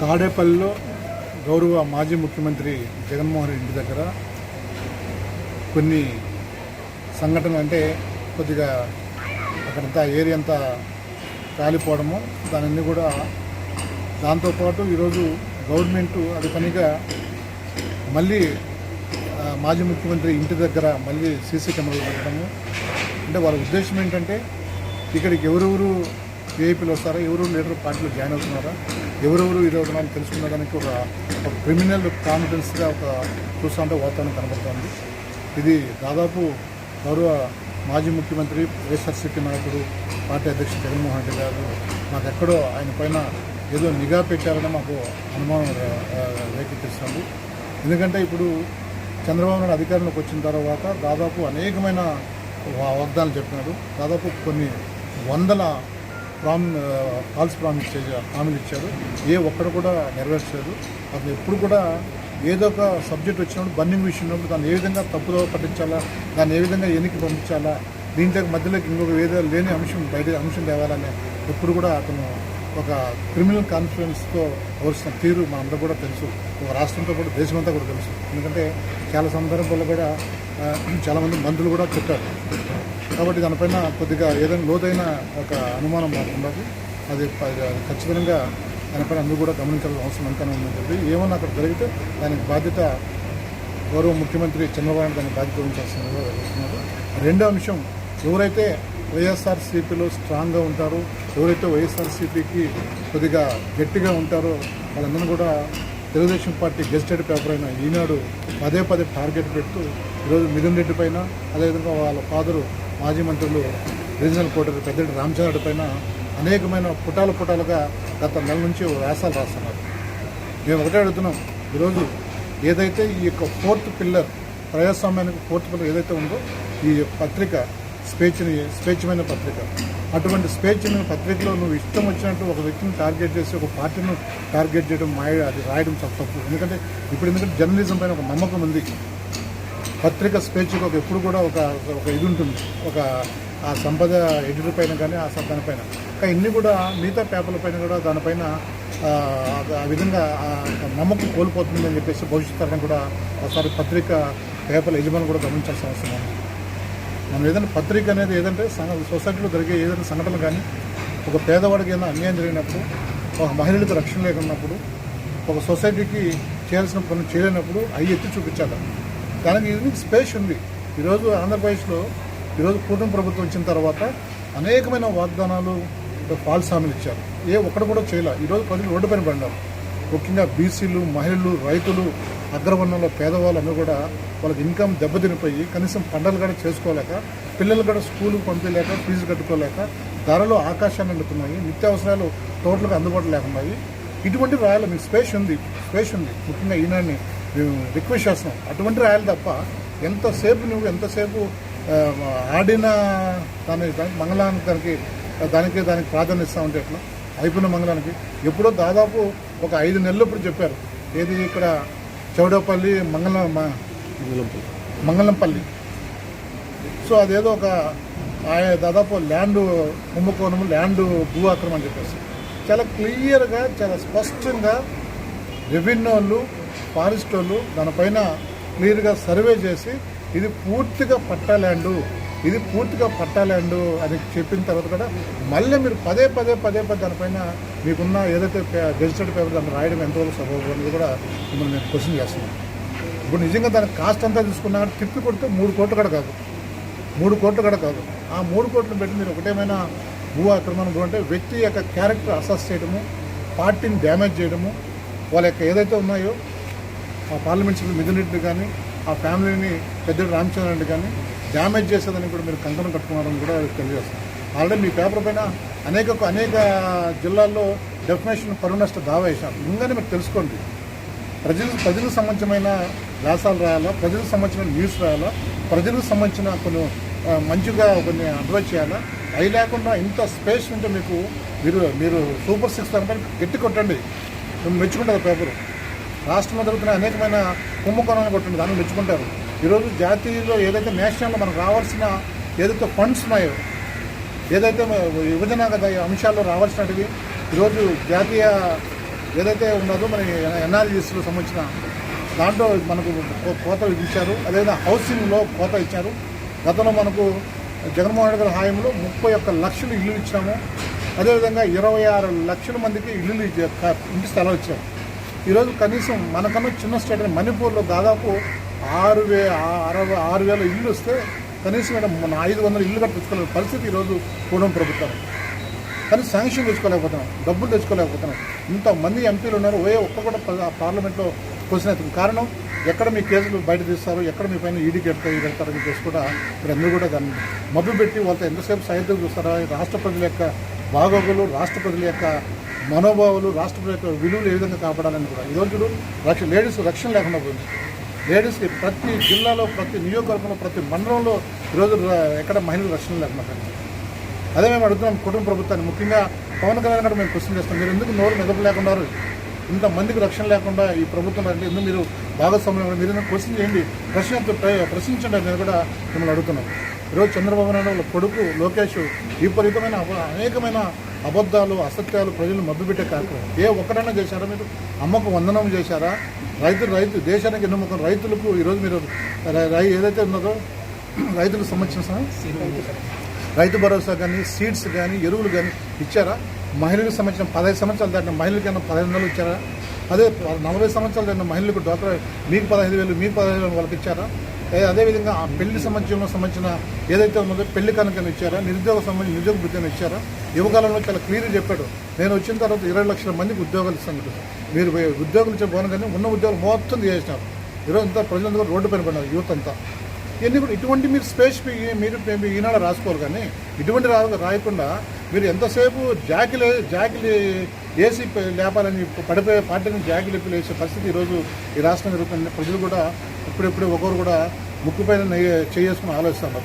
తాడేపల్లిలో గౌరవ మాజీ ముఖ్యమంత్రి జగన్మోహన్ రెడ్డి ఇంటి దగ్గర కొన్ని సంఘటనలు అంటే కొద్దిగా అక్కడంతా ఏరియా అంతా కాలిపోవడము దానన్నీ కూడా దాంతోపాటు ఈరోజు గవర్నమెంట్ అది పనిగా మళ్ళీ మాజీ ముఖ్యమంత్రి ఇంటి దగ్గర మళ్ళీ సీసీ కెమెరాలు పెట్టడము అంటే వాళ్ళ ఉద్దేశం ఏంటంటే ఇక్కడికి ఎవరెవరు వీఐపీలు వస్తారా, ఎవరు లీడర్ పార్టీలో జాయిన్ అవుతున్నారా, ఎవరెవరు ఈరోజు తెలుసుకున్నదానికి ఒక క్రిమినల్ కాన్ఫిడెన్స్గా ఒక చూస్తుంటే వాతావరణం కనబడుతుంది. ఇది దాదాపు గౌరవ మాజీ ముఖ్యమంత్రి వైఎస్ఆర్సీపీ నాయకుడు పార్టీ అధ్యక్షుడు జగన్మోహన్ రెడ్డి గారు మాకు ఎక్కడో ఆయన పైన ఏదో నిఘా పెట్టారని మాకు అనుమానం రేకెత్తిస్తుంది. ఎందుకంటే ఇప్పుడు చంద్రబాబు నాయుడు అధికారంలోకి వచ్చిన తర్వాత దాదాపు అనేకమైన వాగ్దానాలు చెప్పినాడు. దాదాపు కొన్ని వందల ఫాల్స్ హామీలు ఇచ్చాడు. ఏ ఒక్కడు కూడా నెరవేర్చలేదు. అతను ఎప్పుడు కూడా ఏదో ఒక సబ్జెక్ట్ వచ్చినప్పుడు బర్నింగ్ విషయం ఉన్నప్పుడు దాన్ని ఏ విధంగా తప్పుదో పట్టించాలా, దాన్ని ఏ విధంగా ఎన్నిక పంపించాలా, దీంట్లోకి మధ్యలోకి ఇంకొక ఏదో లేని అంశం తేవాలని ఎప్పుడు కూడా అతను ఒక క్రిమినల్ కాన్ఫిడెన్స్తో వ్యవహరిస్తున్న తీరు మనందరూ కూడా తెలుసు. ఒక రాష్ట్రంతో పాటు దేశమంతా కూడా తెలుసు. ఎందుకంటే చాలా సందర్భాల్లో కూడా చాలామంది మంత్రులు కూడా చెప్పారు. కాబట్టి దానిపైన కొద్దిగా ఏదైనా లోతైన ఒక అనుమానం మాకు ఉండదు. అది ఖచ్చితంగా దానిపైన అందరూ కూడా గమనించాల్సిన అవసరం ఎంతనే ఉందని చెప్పి ఏమన్నా అక్కడ జరిగితే దానికి బాధ్యత గౌరవ ముఖ్యమంత్రి చంద్రబాబు నాయుడు దానికి బాధ్యత వహించాల్సిందిగా వహిస్తున్నారు. రెండో అంశం, ఎవరైతే వైఎస్ఆర్సీపీలో స్ట్రాంగ్గా ఉంటారో, ఎవరైతే వైఎస్ఆర్సీపీకి కొద్దిగా గట్టిగా ఉంటారో వాళ్ళందరూ కూడా తెలుగుదేశం పార్టీ గెజిటెడ్ పేపర్ అయిన ఈనాడు పదే టార్గెట్ పెడుతూ ఈరోజు మిథున్ రెడ్డి పైన, అదేవిధంగా వాళ్ళ ఫాదరు మాజీ మంత్రులు రీజనల్ కోర్టు పెద్దరెడ్డి రామచంద్ర పైన అనేకమైన పుటాలుగా గత నెల నుంచి వ్యాసాలు రాస్తున్నారు. మేము ఒకటే అడుగుతున్నాం, ఈరోజు ఏదైతే ఈ యొక్క ఫోర్త్ పిల్లర్ ప్రజాస్వామ్యానికి ఫోర్త్ పిల్లర్ ఏదైతే ఉందో ఈ పత్రిక స్వేచ్ఛమైన పత్రిక, అటువంటి స్వేచ్ఛమైన పత్రికలో నువ్వు ఇష్టం వచ్చినట్టు ఒక వ్యక్తిని టార్గెట్ చేసి ఒక పార్టీని టార్గెట్ చేయడం అది రాయడం చాలా తప్పు. ఎందుకంటే జర్నలిజం పైన ఒక నమ్మకం ఉంది. పత్రిక స్వేచ్ఛకు ఎప్పుడు కూడా ఒక ఇది ఉంటుంది, ఒక ఆ సంపద ఎడిటర్ పైన కానీ ఆ దానిపైన. కానీ ఇన్ని కూడా మిగతా పేపర్ల పైన కూడా దానిపైన ఆ విధంగా నమ్మకం కోల్పోతుందని చెప్పేసి భవిష్యత్ తరం కూడా ఒకసారి పత్రిక పేపర్ల యజమాని కూడా గమనించాల్సిన అవసరం ఉంది. మనం ఏదైనా పత్రిక అనేది ఏదంటే సొసైటీలో జరిగే ఏదైనా సంఘటనలు కానీ, ఒక పేదవాడికి ఏదైనా అన్యాయం జరిగినప్పుడు, ఒక మహిళలకు రక్షణ లేకున్నప్పుడు, ఒక సొసైటీకి చేయాల్సిన పనులు చేయలేనప్పుడు అవి ఎత్తి చూపించాలి. దానికి ఇది స్పేస్ ఉంది. ఈరోజు ఆంధ్రప్రదేశ్లో ఈరోజు కూటమి ప్రభుత్వం వచ్చిన తర్వాత అనేకమైన వాగ్దానాలు ఫాల్స్ హామీలు ఇచ్చారు. ఒక్కడు కూడా చేయలే. ఈరోజు ప్రజలు రోడ్డు పైన పడినారు. ముఖ్యంగా బీసీలు, మహిళలు, రైతులు, అగ్రవర్ణంలో పేదవాళ్ళు అందరూ కూడా వాళ్ళకి ఇన్కమ్ దెబ్బతినిపోయి కనీసం పంటలు కూడా చేసుకోలేక, పిల్లలు కూడా స్కూల్కి పంపించలేక, ఫీజు కట్టుకోలేక ధరలు ఆకాశాన్ని అందుతున్నాయి. నిత్యావసరాలు టోటల్గా అందుబాటులో లేకున్నాయి. ఇటువంటి రాయాలి. మీకు స్పేస్ ఉంది. ముఖ్యంగా ఈనాడిని మేము రిక్వెస్ట్ చేస్తున్నాం, అటువంటి రాయాలి తప్ప ఎంతసేపు ఆడిన దానికి మంగళానికి దానికి ప్రాధాన్యత ఇస్తా ఉంటే ఎట్లా? అయిపోయిన మంగళానికి ఎప్పుడో దాదాపు ఒక 5 నెలలు ఇప్పుడు చెప్పారు. ఏది ఇక్కడ చౌడపల్లి మంగళంపల్లి. సో అదేదో ఒక దాదాపు ల్యాండ్ కుంభకోణము, ల్యాండ్ భూ ఆక్రమణ అని చెప్పేసి చాలా క్లియర్గా, చాలా స్పష్టంగా రెవెన్యూ వాళ్ళు, ఫారెస్ట్ వాళ్ళు దానిపైన క్లియర్గా సర్వే చేసి ఇది పూర్తిగా పట్టా ల్యాండు అని చెప్పిన తర్వాత కూడా మళ్ళీ మీరు పదే దానిపైన మీకున్న ఏదైతే గెజిటెడ్ పేపర్ దాన్ని రాయడం ఎంతవరకు సబబు అనేది కూడా మిమ్మల్ని నేను క్వశ్చన్ చేస్తున్నాను. ఇప్పుడు నిజంగా దాని కాస్ట్ అంతా తీసుకున్నా తిప్పి కొడితే 3 కోట్లు కూడా కాదు. ఆ 3 కోట్లు పెట్టి మీరు ఒకటేమైనా భూ ఆక్రమణ అంటే వ్యక్తి యొక్క క్యారెక్టర్ అసెస్ చేయడము, పార్టీని డ్యామేజ్ చేయడము, వాళ్ళ యొక్క ఏదైతే ఉన్నాయో ఆ పార్లమెంట్ సభ్యులు మిథున్ రెడ్డి కానీ, ఆ ఫ్యామిలీని పెద్దరెడ్డి రామచంద్ర రెడ్డి కానీ డ్యామేజ్ చేసేదని కూడా మీరు కంకణం కట్టుకున్నారని కూడా తెలియజేస్తాను. ఆల్రెడీ మీ పేపర్ పైన అనేక జిల్లాల్లో డెఫినేషన్ పరువు నష్ట దావా వేశారు. ముందుగానే మీరు తెలుసుకోండి. ప్రజలకు సంబంధించిన వ్యాసాలు రాయాలా, ప్రజలకు సంబంధించిన న్యూస్ రాయాలా, ప్రజలకు సంబంధించిన కొన్ని మంచిగా కొన్ని అడ్వైజ్ చేయాలా. అవి లేకుండా ఇంత స్పేస్ ఉంటే మీరు సూపర్ 6 దానిపైన గట్టి కొట్టండి. మేము మెచ్చుకుంటారు. పేపరు రాష్ట్రంలో జరుగుతున్న అనేకమైన కుంభకోణాలు కొట్టండి, దాన్ని మెచ్చుకుంటారు. ఈరోజు జాతీయంలో ఏదైతే నేషనల్లో మనకు రావాల్సిన ఏదైతే ఫండ్స్ ఉన్నాయో, ఏదైతే విభజన అంశాల్లో రావాల్సినవి ఈరోజు జాతీయ ఏదైతే ఉన్నదో మన ఎన్ఆర్జీఎస్లో సంబంధించిన దాంట్లో మనకు కోత ఇచ్చారు. అదేవిధంగా హౌసింగ్లో కోత ఇచ్చారు. గతంలో మనకు జగన్మోహన్ రెడ్డి గారి హాయంలో 31 లక్షలు ఇల్లు ఇచ్చాము. అదేవిధంగా 26 లక్షల మందికి ఇంటి స్థలాలు ఇచ్చాము. ఈరోజు కనీసం మనకన్నా చిన్న స్టేట్ మణిపూర్లో దాదాపు 6,000 ఇల్లు వస్తే కనీసం మన 500 ఇల్లు కట్టించుకోలేని పరిస్థితి ఈరోజు కూటమి ప్రభుత్వం. కానీ శాంక్షన్ తెచ్చుకోలేకపోతున్నాం, డబ్బులు తెచ్చుకోలేకపోతున్నాం. ఇంతమంది ఎంపీలు ఉన్నారు, ఒక్క కూడా పార్లమెంట్లో క్వశ్చన్ అవుతుంది. కారణం ఎక్కడ మీ కేసులు బయట తీస్తారు, ఎక్కడ మీ పైన ఈడీకి పెడతారని చెప్పేసి కూడా ఇక్కడ అందరూ కూడా దాన్ని మభ్యపెట్టి వాళ్ళతో ఎంతసేపు సాహిత్యం చూస్తారా. రాష్ట్ర ప్రజల యొక్క బాగోగులు, రాష్ట్ర ప్రజల యొక్క మనోభావాలు, రాష్ట్ర ప్రజల యొక్క విలువలు ఏ విధంగా కాపాడాలని కూడా ఈరోజు లేడీస్ రక్షణ లేకుండా పోయింది. లేడీస్కి ప్రతి జిల్లాలో, ప్రతి నియోజకవర్గంలో, ప్రతి మండలంలో ఈరోజు ఎక్కడ మహిళలు రక్షణ లేకుండా పోయింది. అదే మేము అడుగుతున్నాం కుటుంబ ప్రభుత్వాన్ని, ముఖ్యంగా పవన్ కళ్యాణ్ గారు మేము క్వశ్చన్ చేస్తాం. మీరు ఎందుకు నోరు మెదపలేకున్నారు? ఇంతమందికి రక్షణ లేకుండా ఈ ప్రభుత్వం అంటే ఎందుకు మీరు భాగస్వామ్యం మీరు క్వశ్చన్ చేయండి, ప్రశ్నించండి అని కూడా మిమ్మల్ని అడుగుతున్నాం. ఈరోజు చంద్రబాబు నాయుడు వాళ్ళ కొడుకు లోకేష్ విపరీతమైన అనేకమైన అబద్ధాలు, అసత్యాలు ప్రజలు మభ్యపెట్టే కార్యక్రమం ఒక్కడైనా చేశారా? మీరు అమ్మకు వందనం చేశారా? రైతు దేశానికి ఎన్నుముఖం రైతులకు ఈరోజు మీరు ఏదైతే ఉన్నదో రైతులకు సంబంధించిన రైతు భరోసా కానీ, సీడ్స్ కానీ, ఎరువులు కానీ ఇచ్చారా? మహిళలకు సంబంధించిన 15 సంవత్సరాలు దాటిన మహిళలకైనా 15,000 ఇచ్చారా? అదే 40 సంవత్సరాలు దాటిన మహిళలకు డ్వాక్రా మీకు 15,000, మీకు 15,000 వాళ్ళకి ఇచ్చారా? అదేవిధంగా ఆ పెళ్లి సంబంధించిన ఏదైతే ఉన్నదో పెళ్లి కనుకని ఇచ్చారా? నిరుద్యోగ వృత్తిని ఇచ్చారా? యువకాలంలో చాలా క్లియర్గా చెప్పాడు, నేను వచ్చిన తర్వాత 20 లక్షల మందికి ఉద్యోగాలు ఇస్తాను. మీరు ఉద్యోగులు ఇచ్చే పోను కానీ ఉన్న ఉద్యోగాలు మొత్తం చేసినారు. ఈరోజు అంతా ప్రజలందరూ రోడ్డు పైన పడినారు, యూత్ అంతా. ఇవన్నీ కూడా ఇటువంటి మీరు మీరు ఈనాడు రాసుకోవాలి. కానీ ఇటువంటి రాయకుండా మీరు ఎంతసేపు జాకిలు వేసి లేపాలని పడిపోయే పార్టీని జాకిలు వేసే పరిస్థితి ఈరోజు ఈ రాష్ట్రం జరుగుతుంది. ప్రజలు కూడా ఇప్పుడెప్పుడు ఒకరు కూడా ముక్కుపైన చేసుకుని ఆలోచిస్తున్నారు.